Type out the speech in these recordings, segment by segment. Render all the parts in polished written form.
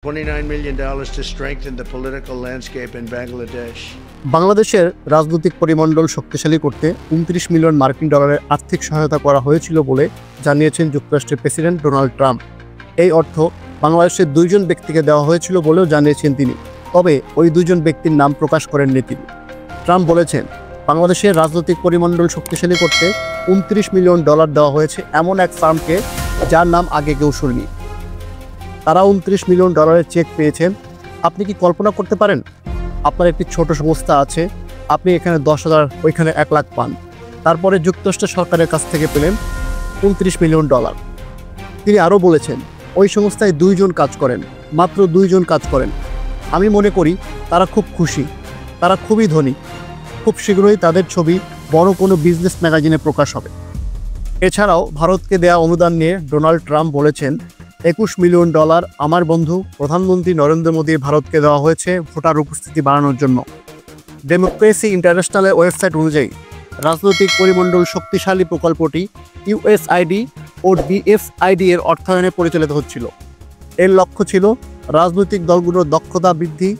$29 million to strengthen the political landscape in Bangladesh. বাংলাদেশের রাজনৈতিক পরিমণ্ডল শক্তিশালী করতে 29 মিলিয়ন মার্কিন ডলারের আর্থিক সহায়তা করা হয়েছিল বলে জানিয়েছেন যুক্তরাষ্ট্রের প্রেসিডেন্ট ডোনাল্ড ট্রাম্প। এই অর্থ বাংলাদেশের দুইজন ব্যক্তিকে দেওয়া হয়েছিল বলেও জানিয়েছেন তিনি। তবে ওই দুইজন ব্যক্তির নাম প্রকাশ করেননি তিনি। ট্রাম্প বলেছেন, বাংলাদেশের রাজনৈতিক পরিমণ্ডল শক্তিশালী করতে 29 মিলিয়ন ডলার দেওয়া হয়েছে এমন এক ফার্মকে যার নাম আগে কেউ শুনেনি। তারা 29 মিলিয়ন ডলারের চেক পেয়েছেন। আপনি কি কল্পনা করতে পারেন? আপনার একটি ছোট সংস্থা আছে, আপনি এখানে 10,000, ওইখানে 1 লাখ পান, তারপরে যুক্তরাষ্ট্র সরকারের কাছ থেকে পেলেন 29 মিলিয়ন ডলার। তিনি আরও বলেছেন, ওই সংস্থায় 2 জন কাজ করেন, মাত্র 2 জন কাজ করেন। আমি মনে করি তারা খুব খুশি, তারা খুবই ধনী। খুব শীঘ্রই তাদের ছবি বড় কোনো বিজনেস ম্যাগাজিনে প্রকাশ হবে। এছাড়াও ভারতকে দেয়া অনুদান নিয়ে ডোনাল্ড ট্রাম্প বলেছেন, 21 মিলিয়ন ডলার আমার বন্ধু প্রধানমন্ত্রী নরেন্দ্র মোদী ভারতকে দেওয়া হয়েছে ভোটার উপস্থিতি বাড়ানোর জন্য। ডেমোক্রেসি ইন্টারন্যাশনালের ওয়েবসাইট অনুযায়ী রাজনৈতিক পরিমণ্ডল শক্তিশালী প্রকল্পটি ইউএসআইডি ও ডিএফআইডি এর অর্থায়নে পরিচালিত হচ্ছিল। এর লক্ষ্য ছিল রাজনৈতিক দলগুলোর দক্ষতা বৃদ্ধি,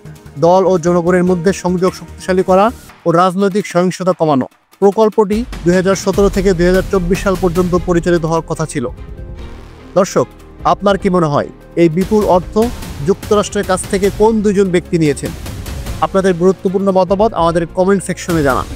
দল ও জনগণের মধ্যে সংযোগ শক্তিশালী করা ও রাজনৈতিক সহিংসতা কমানো। প্রকল্পটি 2017 থেকে 2024 সাল পর্যন্ত পরিচালিত হওয়ার কথা ছিল। দর্শক, আপনার কি মনে হয় এই বিপুল অর্থ যুক্তরাষ্ট্রের কাছ থেকে কোন 2জন ব্যক্তি নিয়েছেন? আপনাদের গুরুত্বপূর্ণ মতামত আমাদের কমেন্ট সেকশনে জানান।